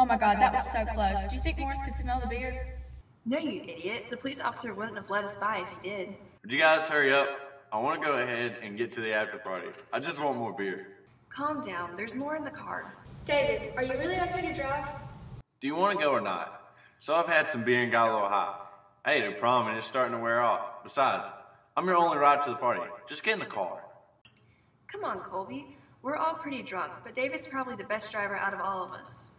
Oh my God, that was so close. Do you think Morris could smell the beer? No, you idiot. The police officer wouldn't have let us by if he did. Would you guys hurry up? I want to go ahead and get to the after party. I just want more beer. Calm down. There's more in the car. David, are you really okay to drive? Do you want to go or not? So I've had some beer and got a little high. I ate at prom and it's starting to wear off. Besides, I'm your only ride to the party. Just get in the car. Come on, Colby. We're all pretty drunk, but David's probably the best driver out of all of us.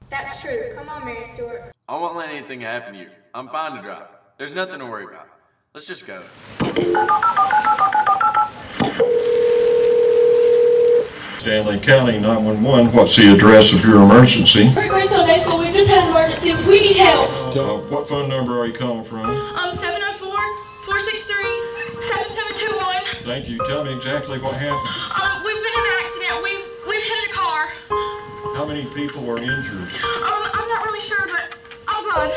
That's true. Come on, Mary Stewart. I won't let anything happen to you. I'm fine to drive. There's nothing to worry about. Let's just go. Stanley County 911, what's the address of your emergency? We're Greystone Day School. We've just had an emergency. We need help. What phone number are you calling from? 704-463-7721. Thank you. Tell me exactly what happened. We've been in an accident. We've hit a car. How many people are injured? I'm not really sure, but oh God.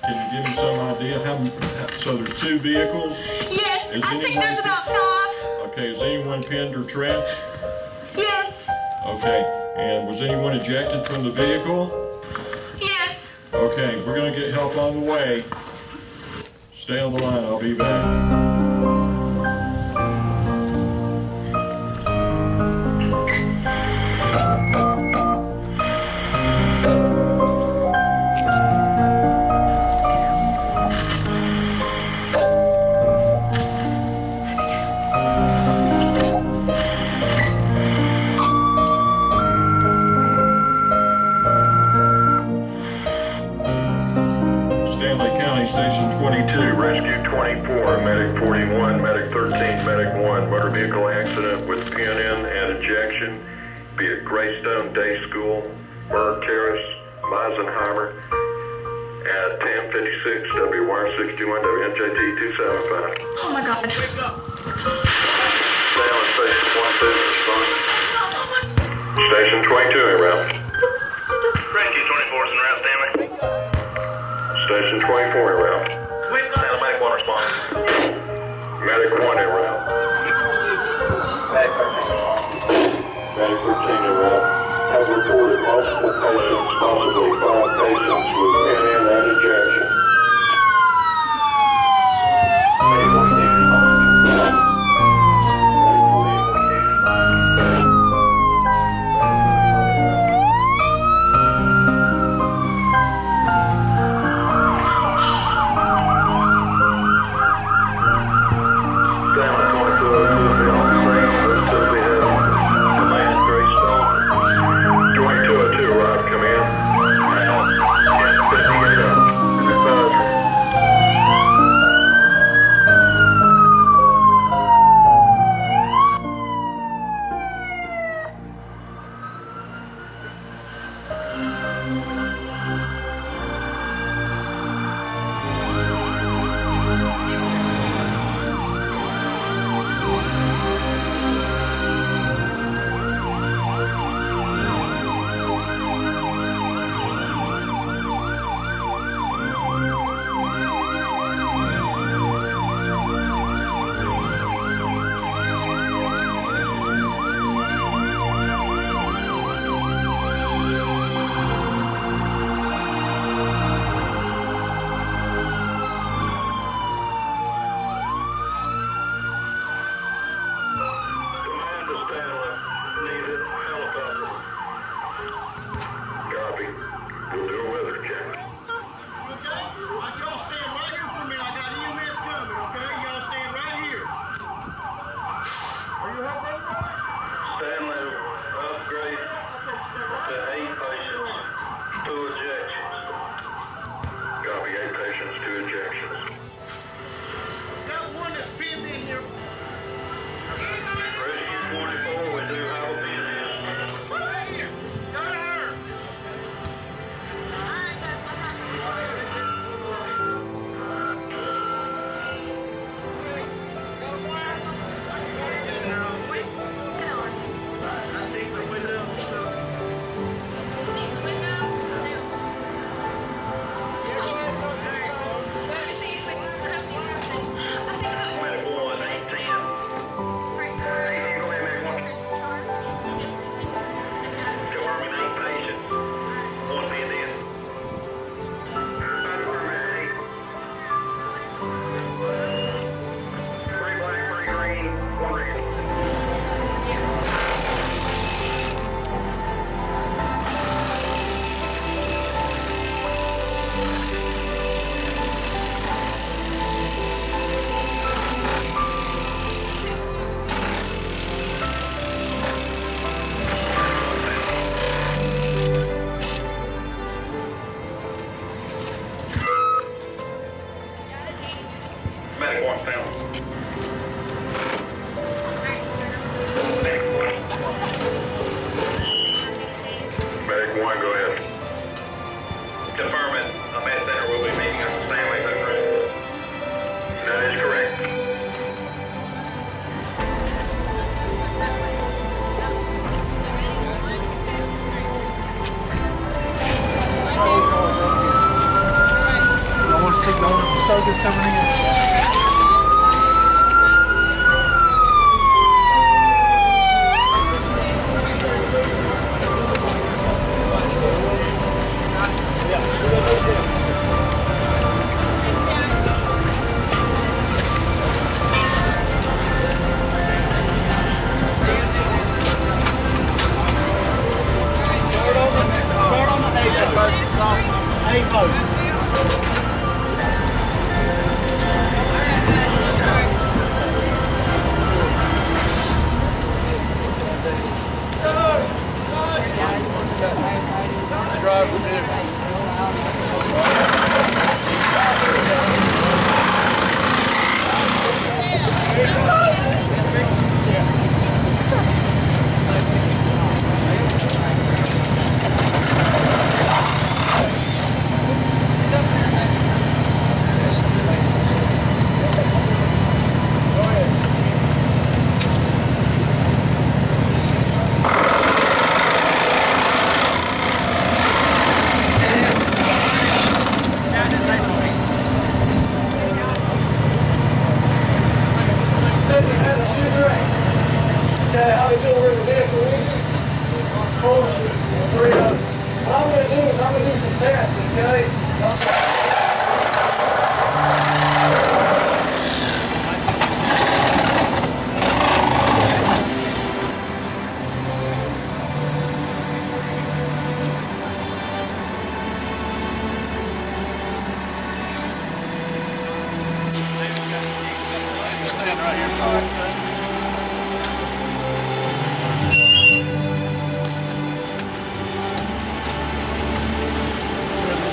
Can you give me some idea? So there's two vehicles? Yes, I think there's about 5. Okay, is anyone pinned or trapped? Yes. Okay, and was anyone ejected from the vehicle? Yes. Okay, we're gonna get help on the way. Stay on the line, I'll be back. Station 22, Rescue 24, Medic 41, Medic 13, Medic 1, motor vehicle accident with pin-in and ejection, be it Greystone Day School, Myrrh Terrace, Meisenheimer, at 1056 WR61 WNJT 275. Oh my God. Stay on Station 22, respond. Station 22 en route. Rescue 24 is en route, Stanley. Station 24 en route. Medic 1 respond. Medic 1 en route. Medic 13 en route. Have reported multiple patients, possibly 5 patients with pin-in and ejection. Medic 42 respond. 1, go ahead. Confirm it. A med center will be meeting us at Stanley, is that correct? That is correct. I want to see the soldiers coming in.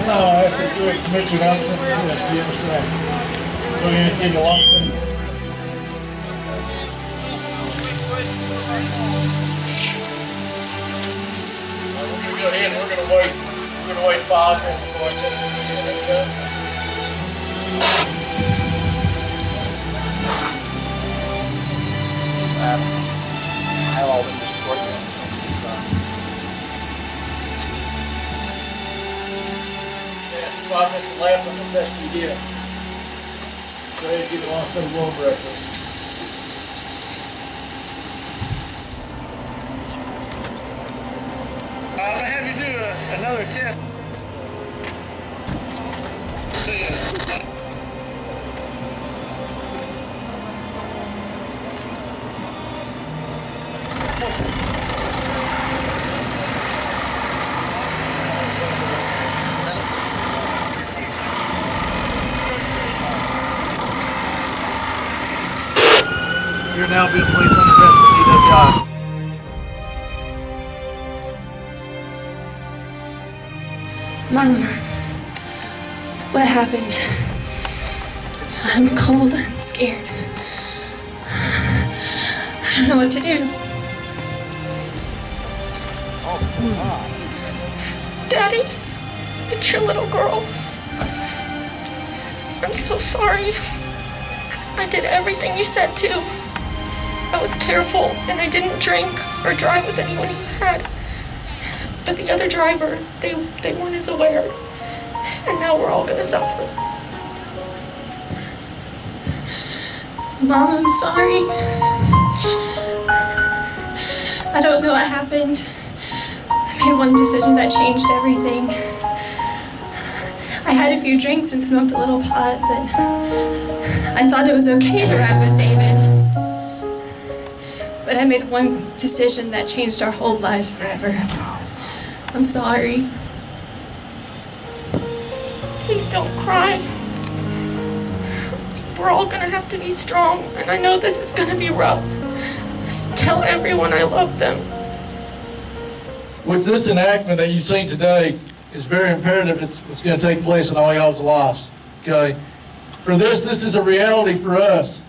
No, I said do it, submit your announcement. Yes, you understand. So you're going to take a long thing. We're going to go ahead and we're going to wait. We're going to wait 5 minutes before I check it in. I have all been just working on this one. 5 minutes left on the test you did. Go ahead and get the last set of blood pressure. I'm going to have you do another test. You're now being placed under arrest for DWI. Mom, what happened? I'm cold and scared. I don't know what to do. Daddy, it's your little girl. I'm so sorry. I did everything you said to. I was careful and I didn't drink or drive with anyone you had. But the other driver, they weren't as aware. And now we're all gonna suffer. Mom, I'm sorry. I don't know what happened. I made one decision that changed everything. I had a few drinks and smoked a little pot, but I thought it was okay to ride with David. But I made one decision that changed our whole lives forever. I'm sorry. Please don't cry. We're all gonna have to be strong, and I know this is gonna be rough. Tell everyone I love them. With this enactment that you've seen today, it's very imperative it's going to take place in all y'all's lives. Okay? For this is a reality for us.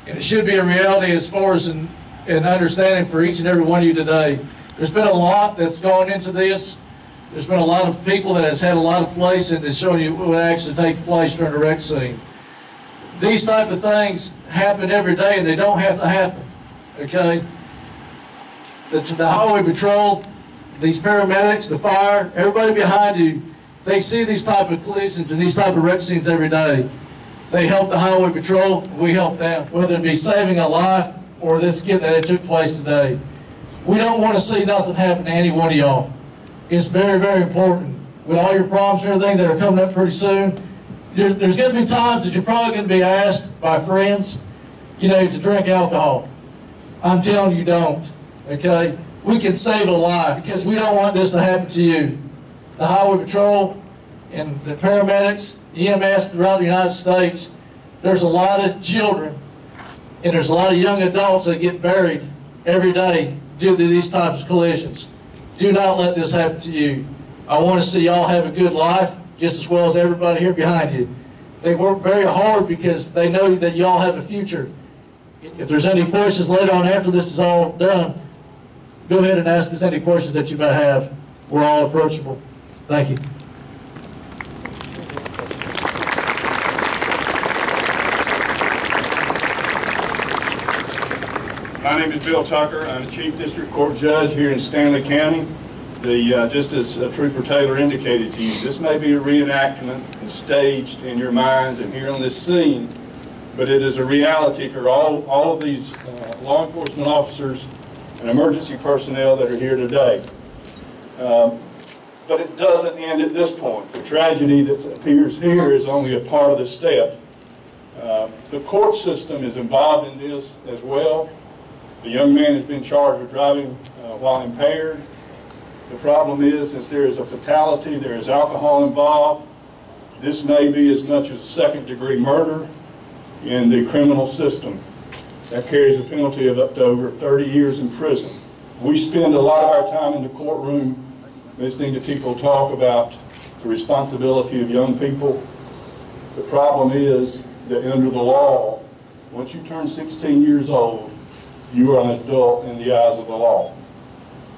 And it should be a reality as far as an understanding for each and every one of you today. There's been a lot that's gone into this. There's been a lot of people that has had a lot of place and it's showing you what would actually take place during the wreck scene. These type of things happen every day and they don't have to happen, okay? The highway patrol, these paramedics, the fire, everybody behind you, they see these type of collisions and these type of wreck scenes every day. They help the highway patrol, we help them, whether it be saving a life or this skit that it took place today. We don't want to see nothing happen to any one of y'all. It's very, very important. With all your proms and everything that are coming up pretty soon, there's going to be times that you're probably going to be asked by friends, you know, to drink alcohol. I'm telling you, don't. Okay? We can save a life because we don't want this to happen to you. The Highway Patrol and the paramedics, EMS throughout the United States, there's a lot of children and there's a lot of young adults that get buried every day due to these types of collisions. Do not let this happen to you. I want to see y'all have a good life just as well as everybody here behind you. They work very hard because they know that y'all have a future. If there's any questions later on after this is all done, go ahead and ask us any questions that you might have. We're all approachable. Thank you. My name is Bill Tucker. I'm the Chief District Court Judge here in Stanley County. Just as Trooper Taylor indicated to you, this may be a reenactment and staged in your minds and here on this scene, but it is a reality for all of these law enforcement officers and emergency personnel that are here today. But it doesn't end at this point. The tragedy that appears here is only a part of the step. The court system is involved in this as well. The young man has been charged with driving while impaired. The problem is, since there is a fatality, there is alcohol involved, this may be as much as second-degree murder in the criminal system. That carries a penalty of up to over 30 years in prison. We spend a lot of our time in the courtroom listening to people talk about the responsibility of young people. The problem is that under the law, once you turn 16 years old, you are an adult in the eyes of the law.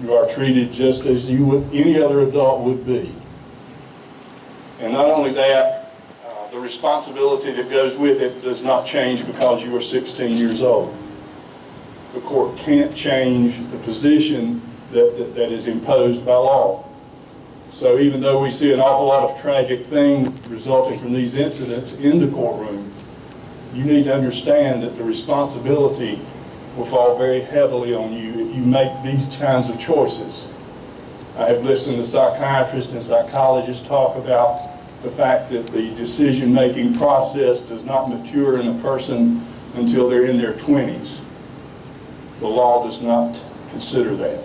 You are treated just as any other adult would be. And not only that, the responsibility that goes with it does not change because you are 16 years old. The court can't change the position that is imposed by law. So even though we see an awful lot of tragic things resulting from these incidents in the courtroom, you need to understand that the responsibility will fall very heavily on you if you make these kinds of choices. I have listened to psychiatrists and psychologists talk about the fact that the decision-making process does not mature in a person until they're in their 20s. The law does not consider that.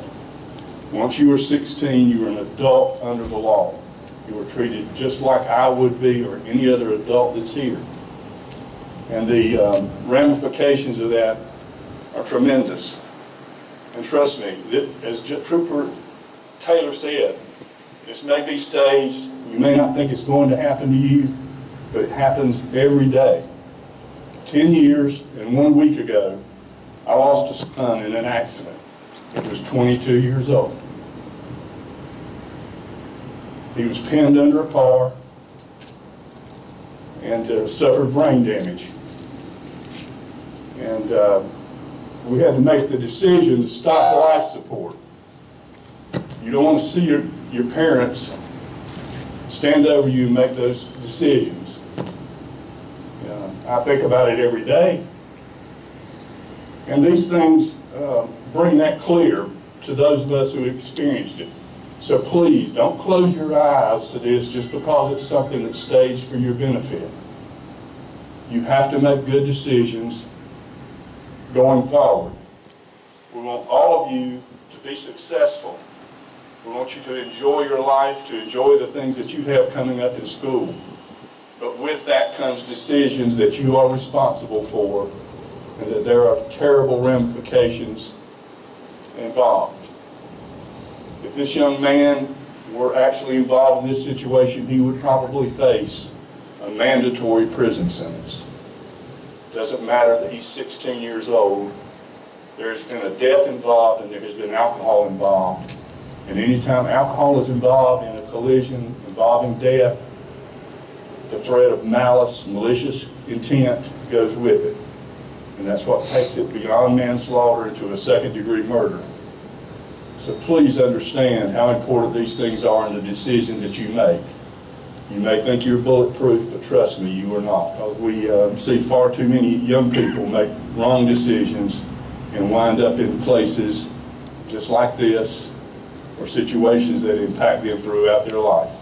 Once you are 16, you are an adult under the law. You are treated just like I would be or any other adult that's here. And the ramifications of that are tremendous. And trust me, as Trooper Taylor said, this may be staged. You may not think it's going to happen to you, but it happens every day. 10 years and 1 week ago, I lost a son in an accident. He was 22 years old. He was pinned under a car and suffered brain damage. And we had to make the decision to stop life support. You don't want to see your parents stand over you and make those decisions. I think about it every day. And these things bring that clear to those of us who experienced it. So please, don't close your eyes to this just because it's something that's staged for your benefit. You have to make good decisions going forward. We want all of you to be successful. We want you to enjoy your life, to enjoy the things that you have coming up in school. But with that comes decisions that you are responsible for, and that there are terrible ramifications involved. If this young man were actually involved in this situation, he would probably face a mandatory prison sentence. It doesn't matter that he's 16 years old. There's been a death involved and there has been alcohol involved. And anytime alcohol is involved in a collision involving death, the threat of malice, malicious intent goes with it. And that's what takes it beyond manslaughter into a second-degree murder. So please understand how important these things are in the decisions that you make. You may think you're bulletproof, but trust me, you are not. Because we see far too many young people make wrong decisions and wind up in places just like this, or situations that impact them throughout their life.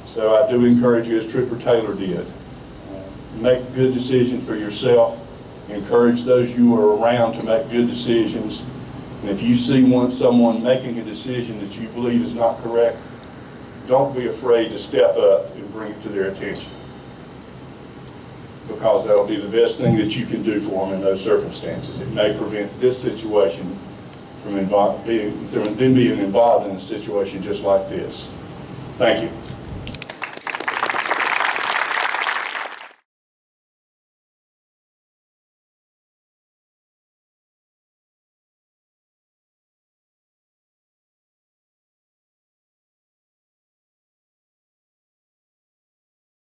So I do encourage you, as Trooper Taylor did, make good decisions for yourself. Encourage those you are around to make good decisions. And if you see someone making a decision that you believe is not correct, don't be afraid to step up and bring it to their attention. Because that'll be the best thing that you can do for them in those circumstances. It may prevent this situation from them being involved in a situation just like this. Thank you.